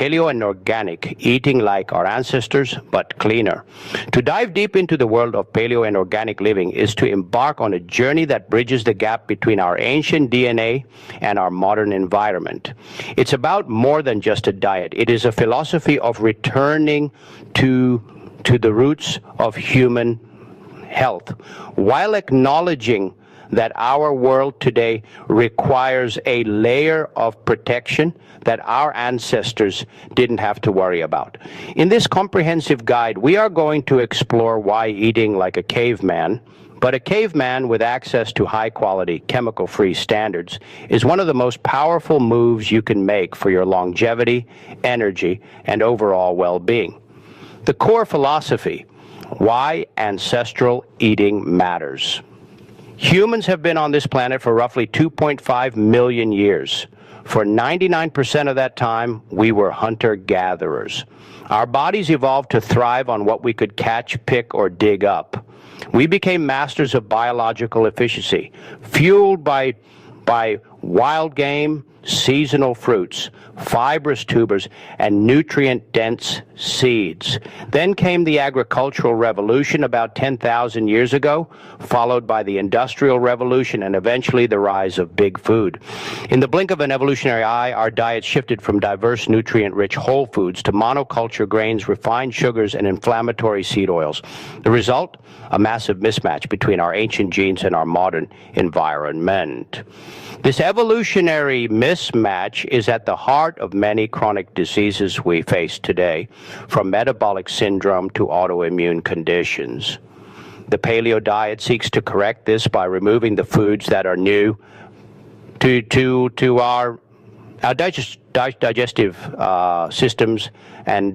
paleo and organic, eating like our ancestors, but cleaner. To dive deep into the world of paleo and organic living is to embark on a journey that bridges the gap between our ancient DNA and our modern environment. It's about more than just a diet. It is a philosophy of returning to the roots of human health, while acknowledging that our world today requires a layer of protection that our ancestors didn't have to worry about. In this comprehensive guide, we are going to explore why eating like a caveman, but a caveman with access to high-quality, chemical-free standards, is one of the most powerful moves you can make for your longevity, energy, and overall well-being. The core philosophy: why ancestral eating matters. Humans have been on this planet for roughly 2.5 million years. For 99% of that time, we were hunter-gatherers. Our bodies evolved to thrive on what we could catch, pick, or dig up. We became masters of biological efficiency, fueled by wild game, seasonal fruits, fibrous tubers, and nutrient-dense seeds. Then came the agricultural revolution about 10,000 years ago, followed by the industrial revolution, and eventually the rise of big food. In the blink of an evolutionary eye, our diets shifted from diverse, nutrient-rich whole foods to monoculture grains, refined sugars, and inflammatory seed oils. The result? A massive mismatch between our ancient genes and our modern environment. This evolutionary mismatch is at the heart of many chronic diseases we face today, from metabolic syndrome to autoimmune conditions. The paleo diet seeks to correct this by removing the foods that are new to our digestive systems and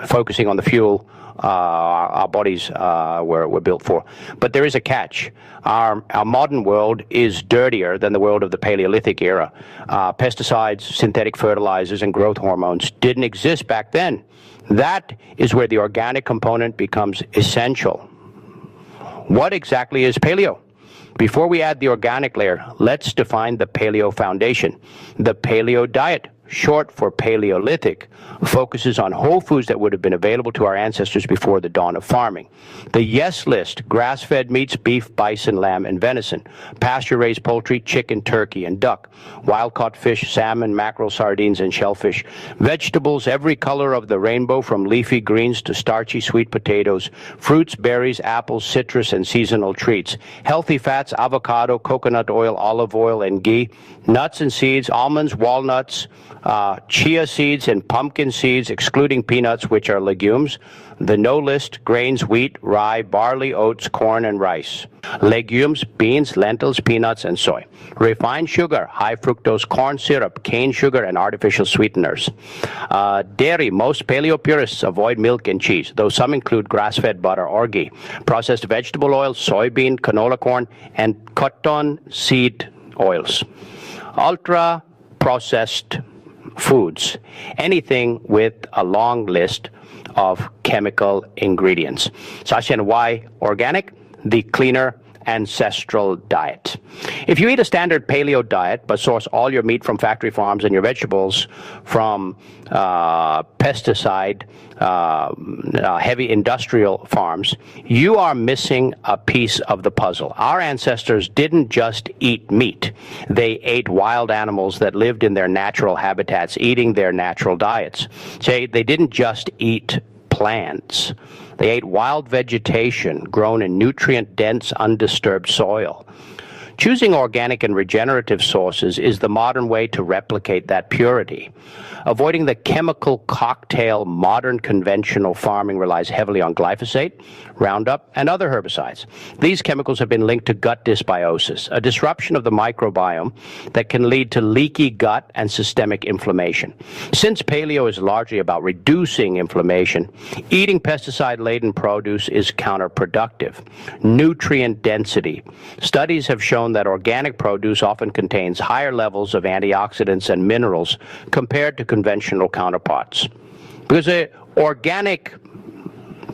focusing on the fuel our bodies were built for. But there is a catch. Our modern world is dirtier than the world of the Paleolithic era. Pesticides, synthetic fertilizers, and growth hormones didn't exist back then. That is where the organic component becomes essential. What exactly is paleo? Before we add the organic layer, let's define the paleo foundation. The paleo diet, short for Paleolithic, focuses on whole foods that would have been available to our ancestors before the dawn of farming. The yes list: grass-fed meats, beef, bison, lamb, and venison; pasture-raised poultry, chicken, turkey, and duck; wild-caught fish, salmon, mackerel, sardines, and shellfish; vegetables, every color of the rainbow, from leafy greens to starchy sweet potatoes; fruits, berries, apples, citrus, and seasonal treats; healthy fats, avocado, coconut oil, olive oil, and ghee; nuts and seeds, almonds, walnuts, chia seeds, and pumpkin seeds, excluding peanuts, which are legumes. The no list: grains, wheat, rye, barley, oats, corn, and rice; legumes, beans, lentils, peanuts, and soy; refined sugar, high fructose corn syrup, cane sugar, and artificial sweeteners; dairy. Most paleo purists avoid milk and cheese, though some include grass-fed butter or ghee; processed vegetable oil, soybean, canola corn, and cotton seed oils; ultra processed foods, anything with a long list of chemical ingredients. Sasha, why organic? The cleaner ancestral diet. If you eat a standard paleo diet but source all your meat from factory farms and your vegetables from pesticide heavy industrial farms, you are missing a piece of the puzzle. Our ancestors didn't just eat meat. They ate wild animals that lived in their natural habitats, eating their natural diets. They didn't just eat plants. They ate wild vegetation grown in nutrient-dense, undisturbed soil. Choosing organic and regenerative sources is the modern way to replicate that purity. Avoiding the chemical cocktail modern conventional farming relies heavily on glyphosate, Roundup, and other herbicides. These chemicals have been linked to gut dysbiosis, a disruption of the microbiome that can lead to leaky gut and systemic inflammation. Since paleo is largely about reducing inflammation, eating pesticide-laden produce is counterproductive. Nutrient density. Studies have shown that organic produce often contains higher levels of antioxidants and minerals compared to conventional counterparts. Because organic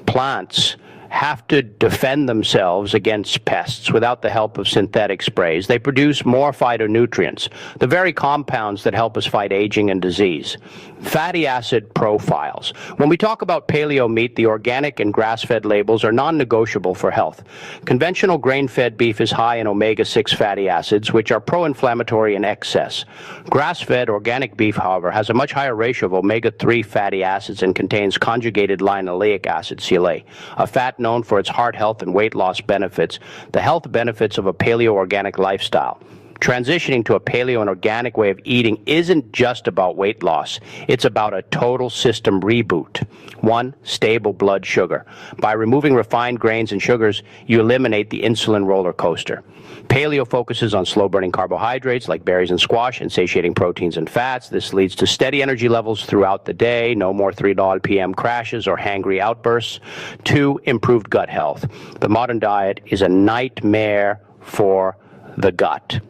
plants have to defend themselves against pests without the help of synthetic sprays. They produce more phytonutrients, the very compounds that help us fight aging and disease. Fatty acid profiles. When we talk about paleo meat, the organic and grass-fed labels are non-negotiable for health. Conventional grain-fed beef is high in omega-6 fatty acids, which are pro-inflammatory in excess. Grass-fed organic beef, however, has a much higher ratio of omega-3 fatty acids and contains conjugated linoleic acid, CLA, a fat known for its heart health and weight loss benefits, the health benefits of a paleo-organic lifestyle. Transitioning to a paleo and organic way of eating isn't just about weight loss. It's about a total system reboot. 1. Stable blood sugar. By removing refined grains and sugars, you eliminate the insulin roller coaster. Paleo focuses on slow-burning carbohydrates like berries and squash and satiating proteins and fats. This leads to steady energy levels throughout the day, no more 3 p.m. crashes or hangry outbursts. 2. Improved gut health. The modern diet is a nightmare for the gut.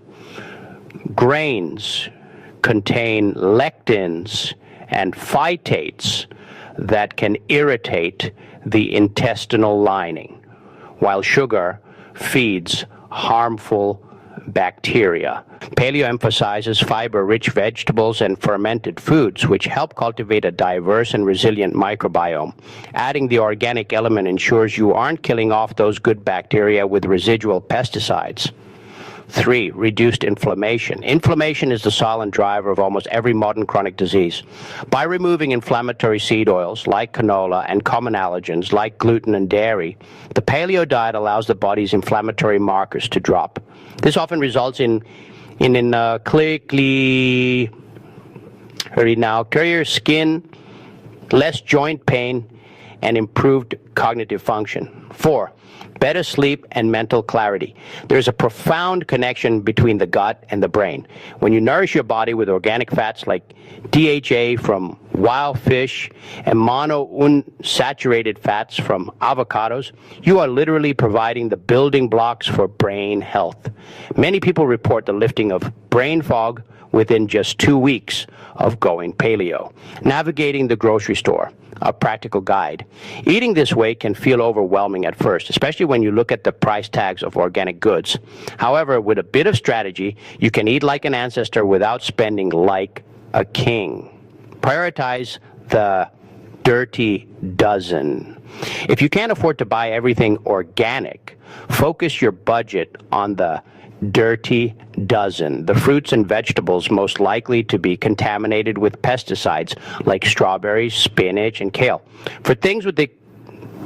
Grains contain lectins and phytates that can irritate the intestinal lining, while sugar feeds harmful bacteria. Paleo emphasizes fiber-rich vegetables and fermented foods, which help cultivate a diverse and resilient microbiome. Adding the organic element ensures you aren't killing off those good bacteria with residual pesticides. 3. Reduced inflammation. Inflammation is the silent driver of almost every modern chronic disease. By removing inflammatory seed oils like canola and common allergens like gluten and dairy, the paleo diet allows the body's inflammatory markers to drop. This often results in clearer skin, less joint pain, and improved cognitive function. 4. Better sleep and mental clarity. There's a profound connection between the gut and the brain. When you nourish your body with organic fats like DHA from wild fish and monounsaturated fats from avocados, you are literally providing the building blocks for brain health. Many people report the lifting of brain fog within just 2 weeks of going paleo. Navigating the grocery store, a practical guide. Eating this way can feel overwhelming at first, especially when you look at the price tags of organic goods. However, with a bit of strategy, you can eat like an ancestor without spending like a king. Prioritize the dirty dozen. If you can't afford to buy everything organic, focus your budget on the dirty dozen, the fruits and vegetables most likely to be contaminated with pesticides like strawberries, spinach, and kale. For things with the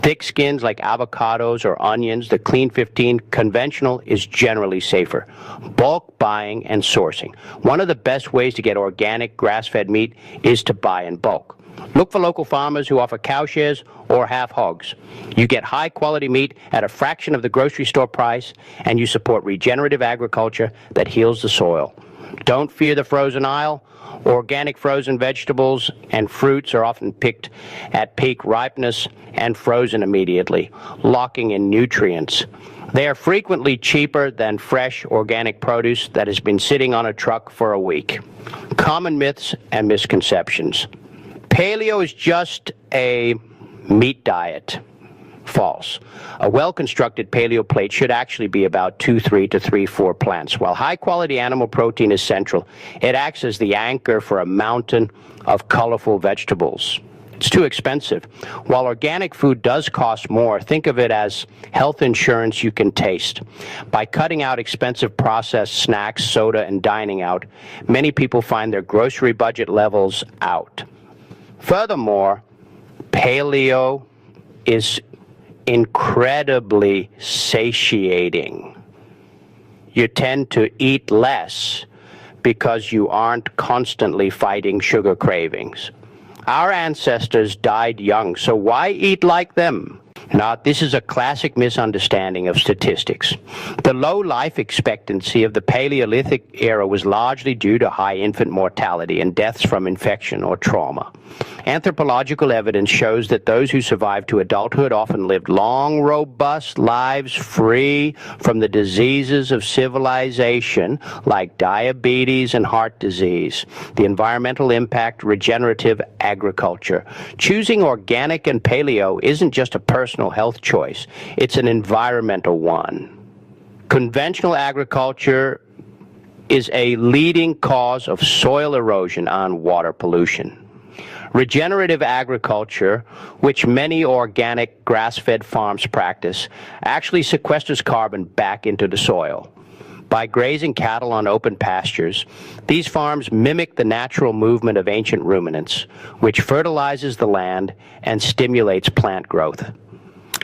thick skins like avocados or onions, the Clean 15 conventional is generally safer. Bulk buying and sourcing. One of the best ways to get organic grass-fed meat is to buy in bulk. Look for local farmers who offer cow shares or half hogs. You get high quality meat at a fraction of the grocery store price, and you support regenerative agriculture that heals the soil. Don't fear the frozen aisle. Organic frozen vegetables and fruits are often picked at peak ripeness and frozen immediately, locking in nutrients. They are frequently cheaper than fresh organic produce that has been sitting on a truck for a week. Common myths and misconceptions. Paleo is just a meat diet. False. A well-constructed paleo plate should actually be about 2-3 to 3-4 plants. While high-quality animal protein is central, it acts as the anchor for a mountain of colorful vegetables. It's too expensive. While organic food does cost more, think of it as health insurance you can taste. By cutting out expensive processed snacks, soda, and dining out, many people find their grocery budget levels out. Furthermore, paleo is incredibly satiating. You tend to eat less because you aren't constantly fighting sugar cravings. Our ancestors died young, so why eat like them? Now, this is a classic misunderstanding of statistics. The low life expectancy of the Paleolithic era was largely due to high infant mortality and deaths from infection or trauma. Anthropological evidence shows that those who survived to adulthood often lived long, robust lives free from the diseases of civilization like diabetes and heart disease. The environmental impact, regenerative agriculture. Choosing organic and paleo isn't just a personal health choice, it's an environmental one. Conventional agriculture is a leading cause of soil erosion and water pollution. Regenerative agriculture, which many organic grass-fed farms practice, actually sequesters carbon back into the soil. By grazing cattle on open pastures, these farms mimic the natural movement of ancient ruminants, which fertilizes the land and stimulates plant growth.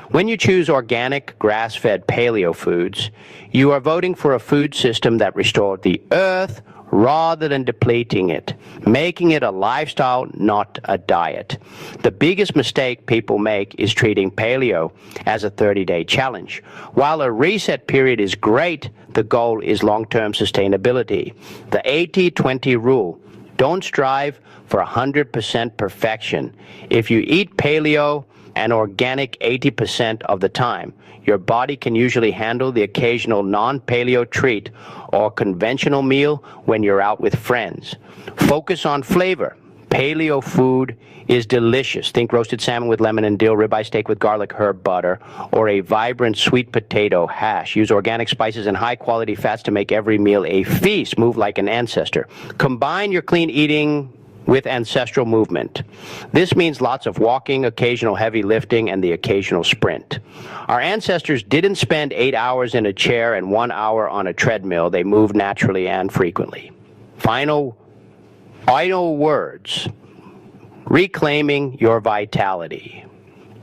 When you choose organic, grass-fed paleo foods, you are voting for a food system that restores the earth rather than depleting it, making it a lifestyle, not a diet. The biggest mistake people make is treating paleo as a 30-day challenge. While a reset period is great, the goal is long-term sustainability. The 80-20 rule: don't strive for 100% perfection. If you eat paleo and organic 80% of the time, your body can usually handle the occasional non-paleo treat or conventional meal when you're out with friends. Focus on flavor. Paleo food is delicious. Think roasted salmon with lemon and dill, ribeye steak with garlic herb butter, or a vibrant sweet potato hash. Use organic spices and high-quality fats to make every meal a feast. Move like an ancestor. Combine your clean eating with ancestral movement. This means lots of walking, occasional heavy lifting, and the occasional sprint. Our ancestors didn't spend 8 hours in a chair and 1 hour on a treadmill. They moved naturally and frequently. Final words: reclaiming your vitality.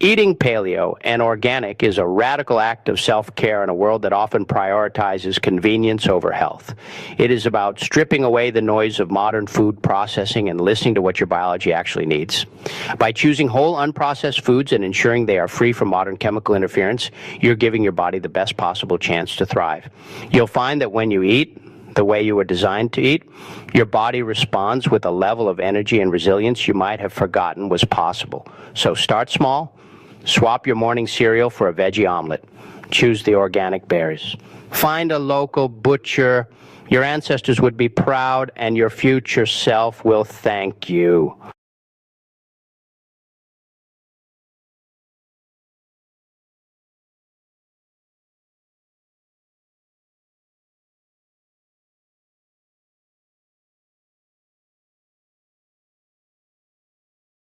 Eating paleo and organic is a radical act of self-care in a world that often prioritizes convenience over health. It is about stripping away the noise of modern food processing and listening to what your biology actually needs. By choosing whole, unprocessed foods and ensuring they are free from modern chemical interference, you're giving your body the best possible chance to thrive. You'll find that when you eat the way you were designed to eat, your body responds with a level of energy and resilience you might have forgotten was possible. So start small. Swap your morning cereal for a veggie omelet. Choose the organic berries. Find a local butcher. Your ancestors would be proud, and your future self will thank you.